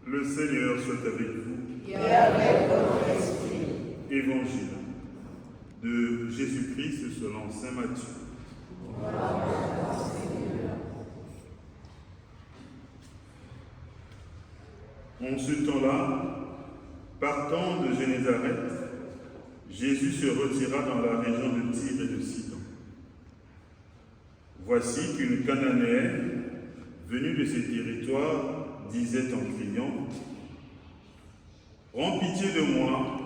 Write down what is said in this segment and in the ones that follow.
Le Seigneur soit avec vous. Et avec votre esprit. Évangile de Jésus-Christ selon saint Matthieu. En ce temps-là, partant de Génézareth, Jésus se retira dans la région de Tyr et de Sidon. Voici qu'une Cananéenne, venue de ces territoires, disait en criant : « Rends pitié de moi,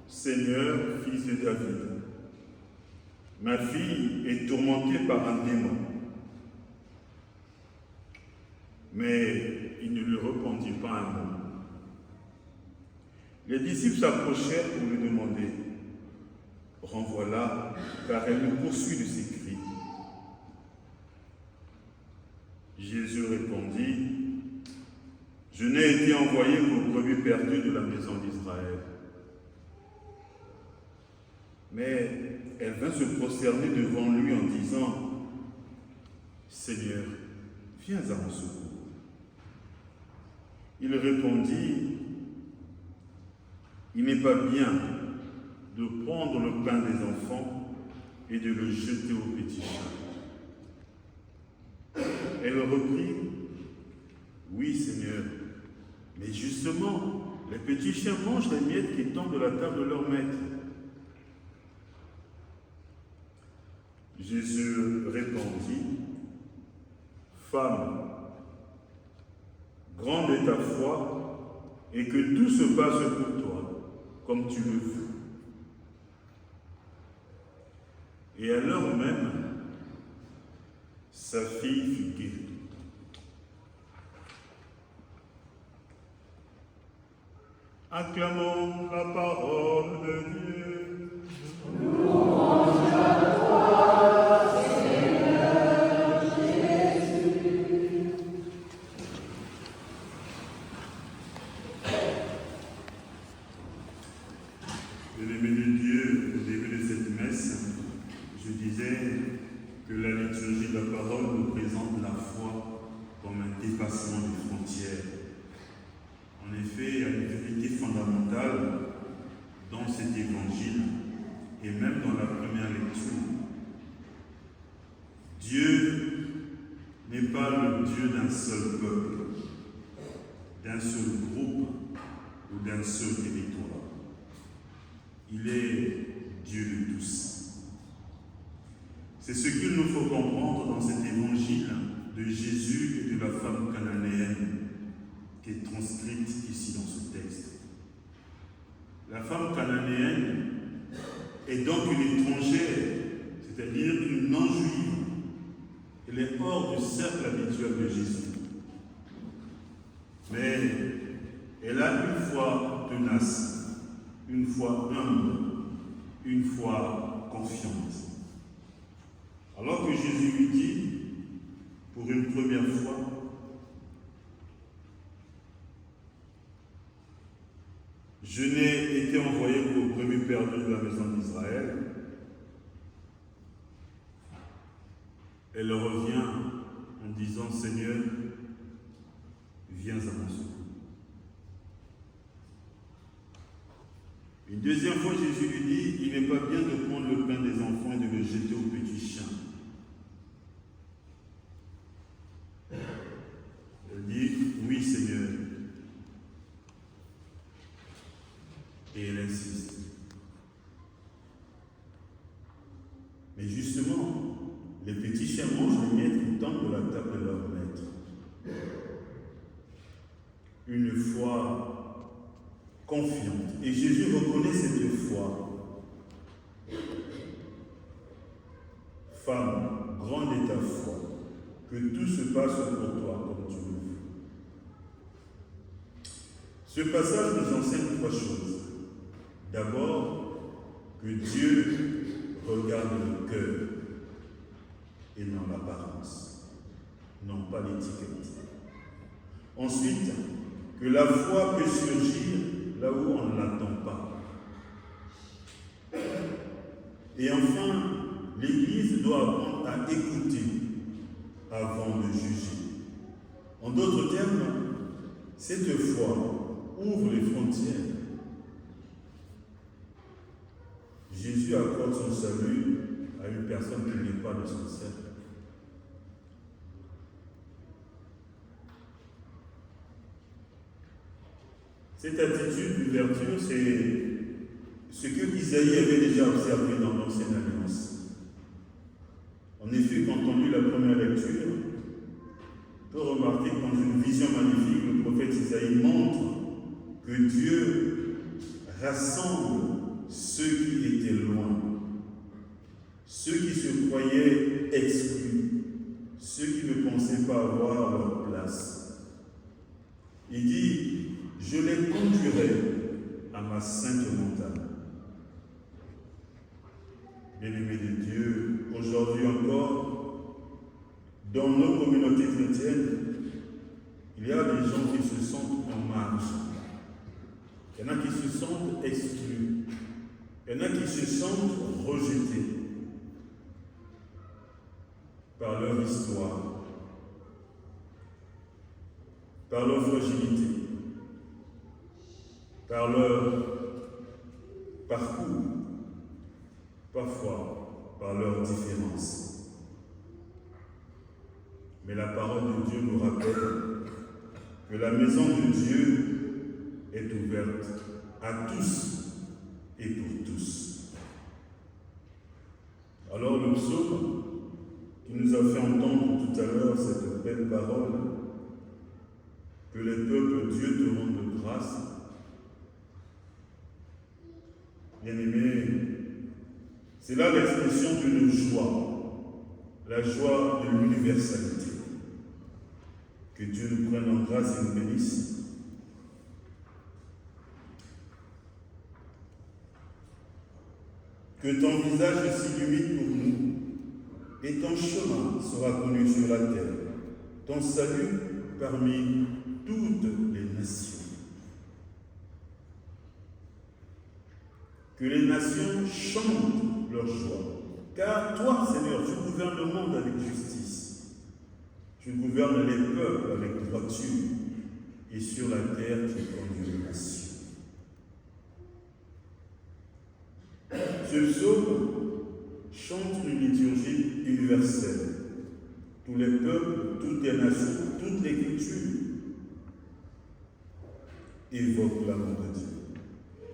Seigneur, fils de David. Ma fille est tourmentée par un démon. » Mais il ne lui répondit pas un mot. Les disciples s'approchèrent pour lui demander : « Renvoie-la, car elle nous poursuit de ses cris. » Jésus répondit : « Je n'ai été envoyé qu'aux brebis perdues de la maison d'Israël. » Mais elle vint se prosterner devant lui en disant : « Seigneur, viens à mon secours. » Il répondit : « Il n'est pas bien de prendre le pain des enfants et de le jeter aux petits chiens. » Elle reprit : « Oui, Seigneur, mais justement, les petits chiens mangent les miettes qui tombent de la table de leur maître. » Jésus répondit : « Femme, grande est ta foi, et que tout se passe pour toi, comme tu le veux. » Et à l'heure même, sa fille fut guérie. Acclamons la parole de Dieu. Louange à toi, Seigneur Jésus. Bien-aimés de Dieu, au début de cette messe, je disais que la liturgie de la parole nous présente la foi comme un dépassement des frontières. En effet, il y a une vérité fondamentale dans cet évangile et même dans la première lecture. Dieu n'est pas le Dieu d'un seul peuple, d'un seul groupe ou d'un seul territoire. Il est Dieu de tous. C'est ce qu'il nous faut comprendre dans cet évangile de Jésus et de la femme cananéenne qui est transcrite ici dans ce texte. La femme cananéenne est donc une étrangère, c'est-à-dire une non-juive. Elle est hors du cercle habituel de Jésus. Mais elle a une foi tenace, une foi humble, une foi confiante. Alors que Jésus lui dit, pour une première fois, « Je n'ai été envoyé qu'aux brebis perdues de la maison d'Israël », elle revient en disant : « Seigneur, viens à mon secours. » Une deuxième fois, Jésus lui dit : « Il n'est pas bien de prendre le pain des enfants et de le jeter aux petits chiens. » Elle dit : « Oui, Seigneur. » Et elle insiste. Mais justement, les petits chiens mangent les miettes qui tombent de la table de leur maître. Une foi confiante. Et Jésus reconnaît cette foi. Femme, grande est ta foi, que tout se passe pour toi comme tu le veux. Ce passage nous enseigne trois choses. D'abord, que Dieu regarde le cœur et non l'apparence, non pas l'étiquette. Ensuite, que la foi peut surgir là où on ne l'attend pas. Et enfin, l'Église doit apprendre à écouter avant de juger. En d'autres termes, Cette foi ouvre les frontières. Jésus accorde son salut à une personne qui n'est pas de son cercle. Cette attitude d'ouverture, c'est ce que Isaïe avait déjà observé dans l'Ancienne Alliance. En effet, quand on lit la première lecture, on peut remarquer que dans une vision magnifique, le prophète Isaïe montre que Dieu rassemble ceux qui étaient loin, ceux qui se croyaient exclus, ceux qui ne pensaient pas avoir leur place. Il dit, je les conduirai à ma sainte montagne. Bien-aimés de Dieu, aujourd'hui encore, dans nos communautés chrétiennes, il y a des gens qui se sentent en marge. Il y en a qui se sentent exclus. Il y en a qui se sentent rejetés par leur histoire, par leur fragilité, par leur parcours, parfois par leurs différences. Mais la parole de Dieu nous rappelle que la maison de Dieu est ouverte à tous et pour tous. Alors le psaume qui nous a fait entendre tout à l'heure cette belle parole, que les peuples Dieu te rendent grâce, bien-aimés, c'est là l'expression de nos joies, la joie de l'universalité. Que Dieu nous prenne en grâce et nous bénisse. Que ton visage s'illumine pour nous et ton chemin sera connu sur la terre, ton salut parmi toutes les nations. Que les nations chantent leur joie, car toi, Seigneur, tu gouvernes le monde avec justice. Tu gouvernes les peuples avec droiture, et sur la terre, tu conduis les nations. Ce psaume chante une liturgie universelle. Tous les peuples, toutes les nations, toutes les cultures évoquent l'amour de Dieu.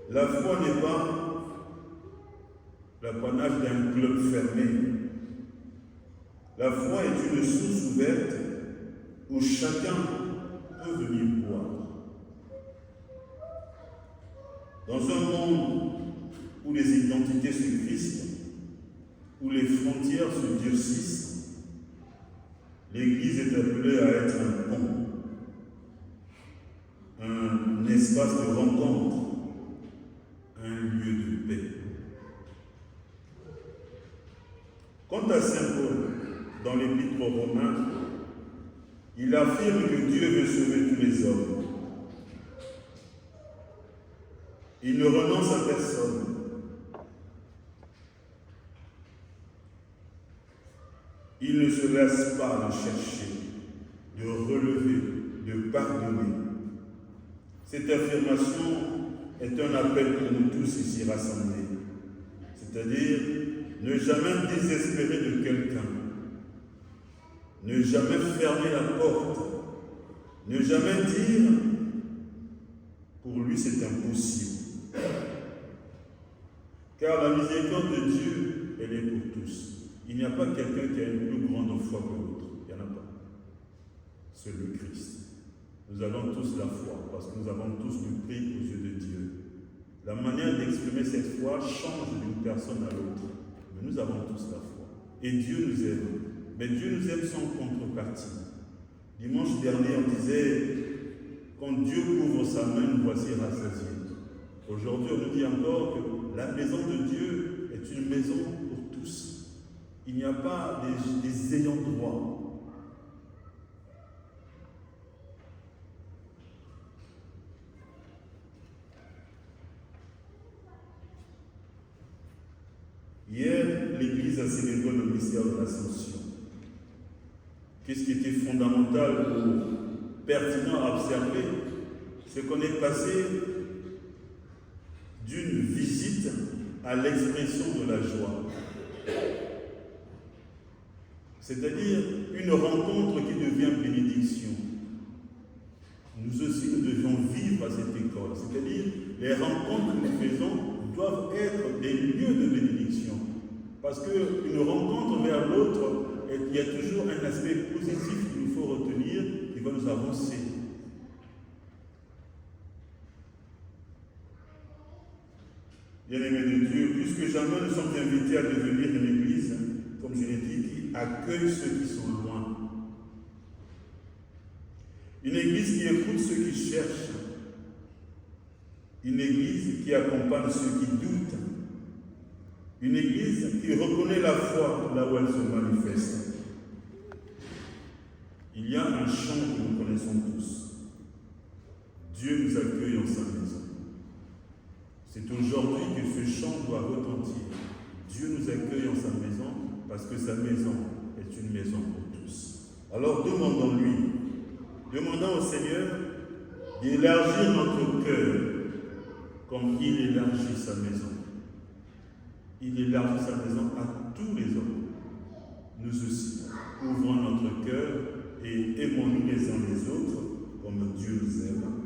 La foi n'est pas l'apanage d'un club fermé. La foi est une source ouverte où chacun peut venir boire. Dans un monde où les identités se crispent, où les frontières se durcissent, l'Église est appelée à être un pont, un espace de rencontre, un lieu de paix. Quant à Saint Paul, dans l'Épître aux Romains, il affirme que Dieu veut sauver tous les hommes. Il ne renonce à personne. Il ne se lasse pas de chercher, de relever, de pardonner. Cette affirmation est un appel pour nous tous ici rassemblés. C'est-à-dire, ne jamais désespérer de quelqu'un, ne jamais fermer la porte, ne jamais dire pour lui c'est impossible. Car la miséricorde de Dieu, elle est pour tous. Il n'y a pas quelqu'un qui a une plus grande foi que l'autre. Il n'y en a pas. C'est le Christ. Nous avons tous la foi parce que nous avons tous le prix aux yeux de Dieu. La manière d'exprimer cette foi change d'une personne à l'autre. Mais nous avons tous la foi. Et Dieu nous aime. Mais Dieu nous aime sans contrepartie. Dimanche dernier, on disait, quand Dieu couvre sa main, nous voici rassasiés. Aujourd'hui, on nous dit encore que la maison de Dieu est une maison pour tous. Il n'y a pas des ayants droit. Hier, l'Église a célébré le mystère de l'Ascension. Qu'est-ce qui était fondamental ou pertinent à observer? c'est qu'on est passé d'une visite à l'expression de la joie. C'est-à-dire une rencontre qui devient bénédiction. Nous aussi, nous devions vivre à cette école. C'est-à-dire, les rencontres que nous faisons doivent être des lieux de bénédiction. Parce qu'une rencontre vers l'autre, il y a toujours un aspect positif qu'il nous faut retenir, qui va nous avancer. Bien-aimés de Dieu, plus que jamais, nous sommes invités à devenir une église, comme je l'ai dit, qui accueille ceux qui sont loin. Une église qui écoute ceux qui cherchent. Une église qui accompagne ceux qui doutent. Une église qui reconnaît la foi là où elle se manifeste. Il y a un chant que nous connaissons tous. Dieu nous accueille en sa maison. C'est aujourd'hui que ce chant doit retentir. Dieu nous accueille en sa maison parce que sa maison est une maison pour tous. Alors demandons-lui, demandons au Seigneur d'élargir notre cœur comme il élargit sa maison. Il élargit sa maison à tous les hommes. Nous aussi, ouvrons notre cœur et aimons-nous les uns les autres comme Dieu nous aime.